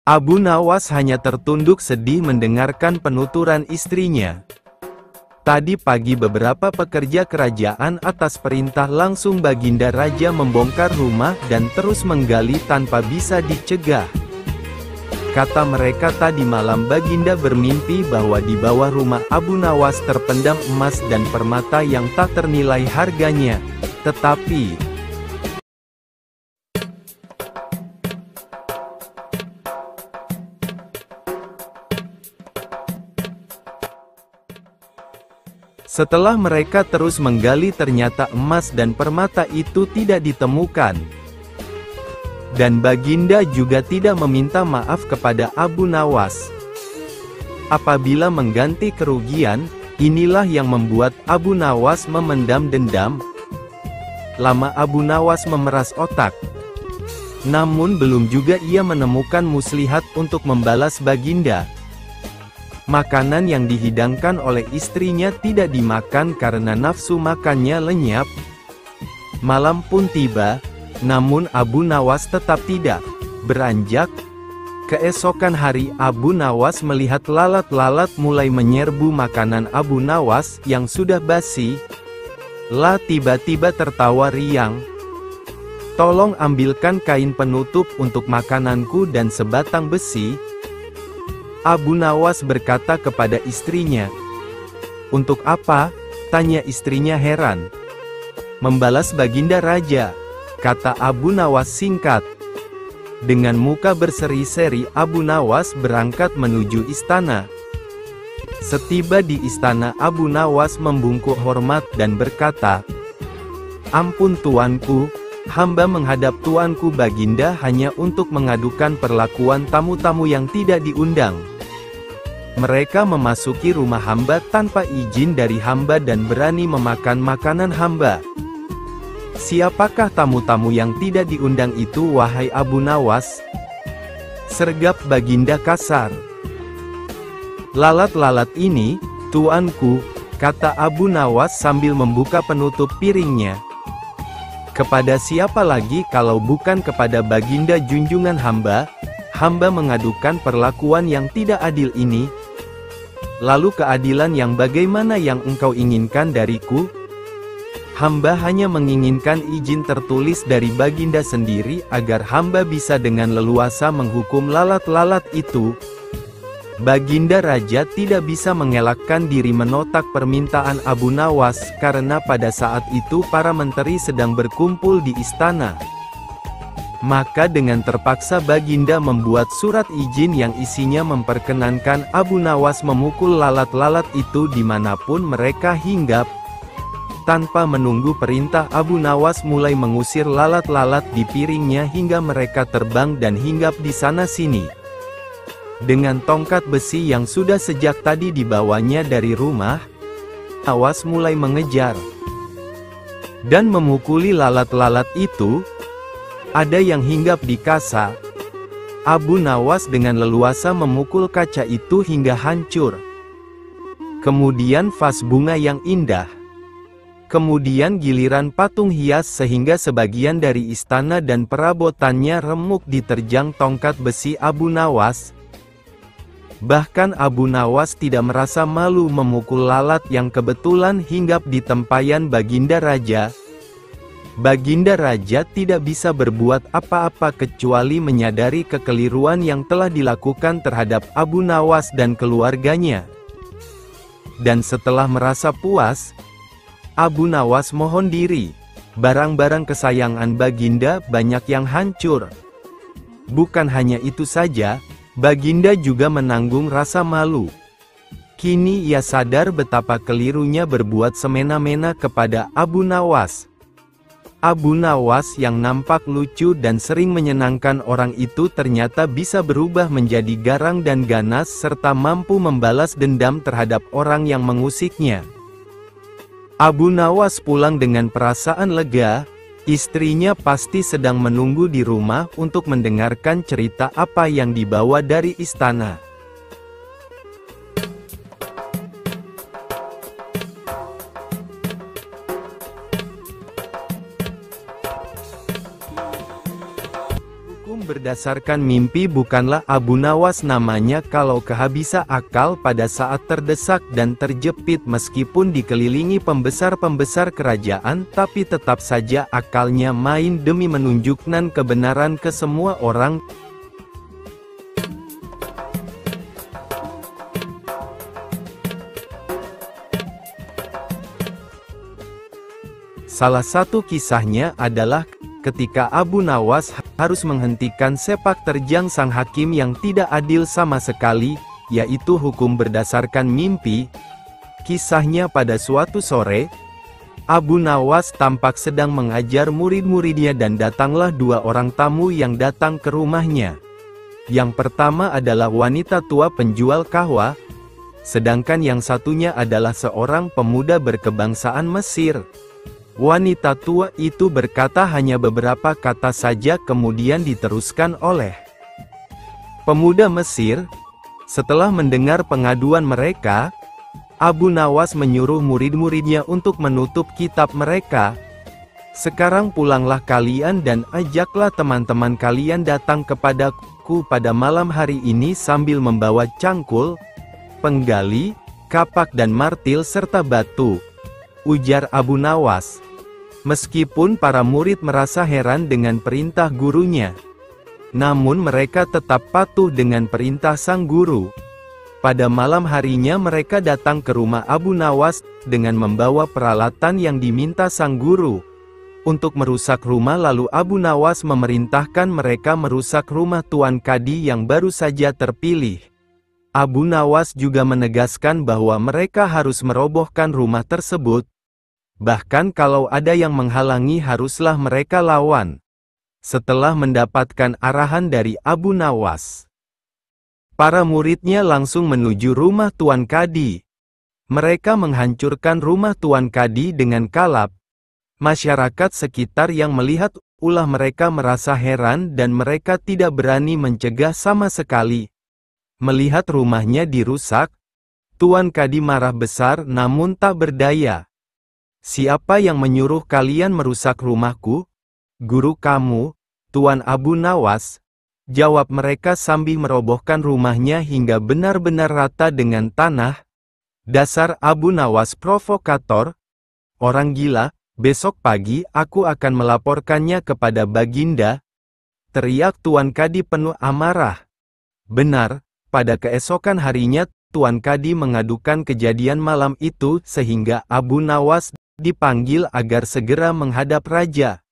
Abu Nawas hanya tertunduk sedih mendengarkan penuturan istrinya. Tadi pagi beberapa pekerja kerajaan atas perintah langsung Baginda Raja membongkar rumah dan terus menggali tanpa bisa dicegah. Kata mereka tadi malam Baginda bermimpi bahwa di bawah rumah Abu Nawas terpendam emas dan permata yang tak ternilai harganya. Tetapi setelah mereka terus menggali ternyata emas dan permata itu tidak ditemukan. Dan Baginda juga tidak meminta maaf kepada Abu Nawas. Apabila mengganti kerugian, inilah yang membuat Abu Nawas memendam dendam. Lama Abu Nawas memeras otak. Namun belum juga ia menemukan muslihat untuk membalas Baginda. Makanan yang dihidangkan oleh istrinya tidak dimakan karena nafsu makannya lenyap. Malam pun tiba, namun Abu Nawas tetap tidak beranjak. Keesokan hari Abu Nawas melihat lalat-lalat mulai menyerbu makanan Abu Nawas yang sudah basi. Lah tiba-tiba tertawa riang. "Tolong ambilkan kain penutup untuk makananku dan sebatang besi." Abu Nawas berkata kepada istrinya. "Untuk apa?" tanya istrinya heran. "Membalas Baginda Raja," kata Abu Nawas singkat. Dengan muka berseri-seri Abu Nawas berangkat menuju istana. Setiba di istana Abu Nawas membungkuk hormat dan berkata, "Ampun tuanku, hamba menghadap tuanku Baginda hanya untuk mengadukan perlakuan tamu-tamu yang tidak diundang. Mereka memasuki rumah hamba tanpa izin dari hamba dan berani memakan makanan hamba." "Siapakah tamu-tamu yang tidak diundang itu wahai Abu Nawas?" sergap Baginda kasar. "Lalat-lalat ini, tuanku," kata Abu Nawas sambil membuka penutup piringnya. "Kepada siapa lagi kalau bukan kepada Baginda junjungan hamba? Hamba mengadukan perlakuan yang tidak adil ini. Lalu keadilan yang bagaimana yang engkau inginkan dariku? Hamba hanya menginginkan izin tertulis dari Baginda sendiri agar hamba bisa dengan leluasa menghukum lalat-lalat itu." Baginda Raja tidak bisa mengelakkan diri menotak permintaan Abu Nawas karena pada saat itu para menteri sedang berkumpul di istana. Maka dengan terpaksa Baginda membuat surat izin yang isinya memperkenankan Abu Nawas memukul lalat-lalat itu dimanapun mereka hinggap. Tanpa menunggu perintah Abu Nawas mulai mengusir lalat-lalat di piringnya hingga mereka terbang dan hinggap di sana-sini. Dengan tongkat besi yang sudah sejak tadi dibawanya dari rumah, Nawas mulai mengejar dan memukuli lalat-lalat itu. Ada yang hinggap di kaca. Abu Nawas dengan leluasa memukul kaca itu hingga hancur. Kemudian vas bunga yang indah. Kemudian giliran patung hias sehingga sebagian dari istana dan perabotannya remuk diterjang tongkat besi Abu Nawas. Bahkan Abu Nawas tidak merasa malu memukul lalat yang kebetulan hinggap di tempayan Baginda Raja. Baginda Raja tidak bisa berbuat apa-apa kecuali menyadari kekeliruan yang telah dilakukan terhadap Abu Nawas dan keluarganya. Dan setelah merasa puas, Abu Nawas mohon diri. Barang-barang kesayangan Baginda banyak yang hancur. Bukan hanya itu saja, Baginda juga menanggung rasa malu. Kini ia sadar betapa kelirunya berbuat semena-mena kepada Abu Nawas. Abu Nawas yang nampak lucu dan sering menyenangkan orang itu ternyata bisa berubah menjadi garang dan ganas serta mampu membalas dendam terhadap orang yang mengusiknya. Abu Nawas pulang dengan perasaan lega. Istrinya pasti sedang menunggu di rumah untuk mendengarkan cerita apa yang dibawa dari istana. berdasarkan mimpi bukanlah Abu Nawas namanya kalau kehabisan akal pada saat terdesak dan terjepit meskipun dikelilingi pembesar-pembesar kerajaan tapi tetap saja akalnya main demi menunjukkan kebenaran ke semua orang. Salah satu kisahnya adalah ketika Abu Nawas harus menghentikan sepak terjang sang hakim yang tidak adil sama sekali, yaitu hukum berdasarkan mimpi. Kisahnya pada suatu sore, Abu Nawas tampak sedang mengajar murid-muridnya dan datanglah dua orang tamu yang datang ke rumahnya. Yang pertama adalah wanita tua penjual kahwa, sedangkan yang satunya adalah seorang pemuda berkebangsaan Mesir. Wanita tua itu berkata hanya beberapa kata saja kemudian diteruskan oleh pemuda Mesir. Setelah mendengar pengaduan mereka, Abu Nawas menyuruh murid-muridnya untuk menutup kitab mereka. Sekarang pulanglah kalian dan ajaklah teman-teman kalian datang kepadaku pada malam hari ini sambil membawa cangkul, penggali, kapak dan martil serta batu, ujar Abu Nawas. Meskipun para murid merasa heran dengan perintah gurunya, namun mereka tetap patuh dengan perintah sang guru. Pada malam harinya mereka datang ke rumah Abu Nawas dengan membawa peralatan yang diminta sang guru untuk merusak rumah. Lalu Abu Nawas memerintahkan mereka merusak rumah Tuan Kadi yang baru saja terpilih. Abu Nawas juga menegaskan bahwa mereka harus merobohkan rumah tersebut. Bahkan kalau ada yang menghalangi haruslah mereka lawan. Setelah mendapatkan arahan dari Abu Nawas, para muridnya langsung menuju rumah Tuan Kadi. Mereka menghancurkan rumah Tuan Kadi dengan kalap. Masyarakat sekitar yang melihat ulah mereka merasa heran dan mereka tidak berani mencegah sama sekali. Melihat rumahnya dirusak, Tuan Kadi marah besar namun tak berdaya. Siapa yang menyuruh kalian merusak rumahku? Guru kamu, Tuan Abu Nawas, jawab mereka sambil merobohkan rumahnya hingga benar-benar rata dengan tanah. Dasar Abu Nawas provokator, orang gila, besok pagi aku akan melaporkannya kepada Baginda, teriak Tuan Kadi penuh amarah. Benar, pada keesokan harinya Tuan Kadi mengadukan kejadian malam itu sehingga Abu Nawas dipanggil agar segera menghadap raja.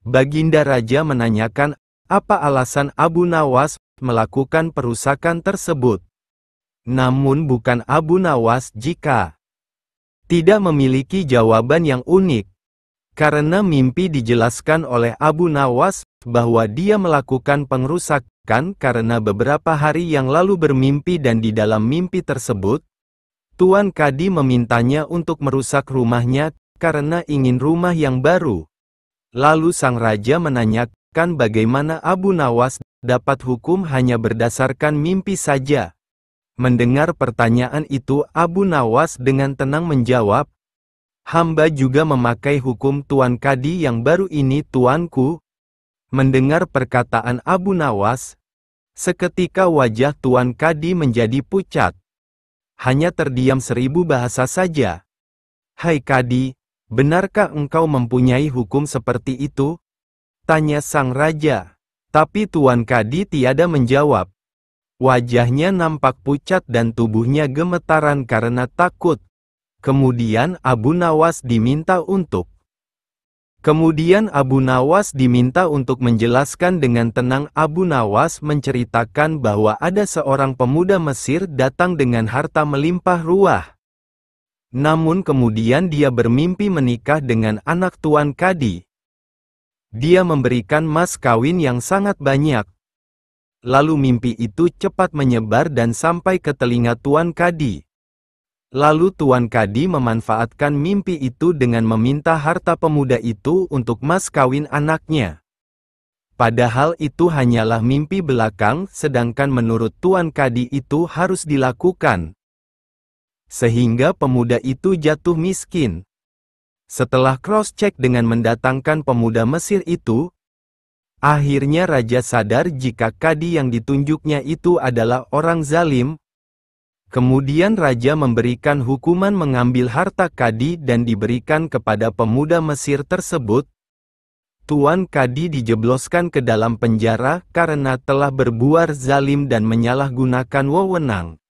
Baginda raja menanyakan apa alasan Abu Nawas melakukan perusakan tersebut. Namun bukan Abu Nawas jika tidak memiliki jawaban yang unik. Karena mimpi dijelaskan oleh Abu Nawas bahwa dia melakukan pengerusakan karena beberapa hari yang lalu bermimpi dan di dalam mimpi tersebut, Tuan Kadi memintanya untuk merusak rumahnya karena ingin rumah yang baru. Lalu sang raja menanyakan bagaimana Abu Nawas dapat hukum hanya berdasarkan mimpi saja. Mendengar pertanyaan itu Abu Nawas dengan tenang menjawab, hamba juga memakai hukum Tuan Kadi yang baru ini tuanku. Mendengar perkataan Abu Nawas, seketika wajah Tuan Kadi menjadi pucat. Hanya terdiam 1000 bahasa saja. Hai Kadi, benarkah engkau mempunyai hukum seperti itu? Tanya sang raja. Tapi Tuan Kadi tiada menjawab. Wajahnya nampak pucat dan tubuhnya gemetaran karena takut. Kemudian Abu Nawas diminta untuk menjelaskan dengan tenang. Abu Nawas menceritakan bahwa ada seorang pemuda Mesir datang dengan harta melimpah ruah. Namun kemudian dia bermimpi menikah dengan anak Tuan Kadi. Dia memberikan mas kawin yang sangat banyak. Lalu mimpi itu cepat menyebar dan sampai ke telinga Tuan Kadi. Lalu Tuan Kadi memanfaatkan mimpi itu dengan meminta harta pemuda itu untuk mas kawin anaknya. Padahal itu hanyalah mimpi belakang, sedangkan menurut Tuan Kadi itu harus dilakukan. Sehingga pemuda itu jatuh miskin. Setelah cross-check dengan mendatangkan pemuda Mesir itu, Akhirnya raja sadar jika kadi yang ditunjuknya itu adalah orang zalim. Kemudian raja memberikan hukuman mengambil harta kadi dan diberikan kepada pemuda Mesir tersebut. Tuan Kadi dijebloskan ke dalam penjara karena telah berbuat zalim dan menyalahgunakan wewenang.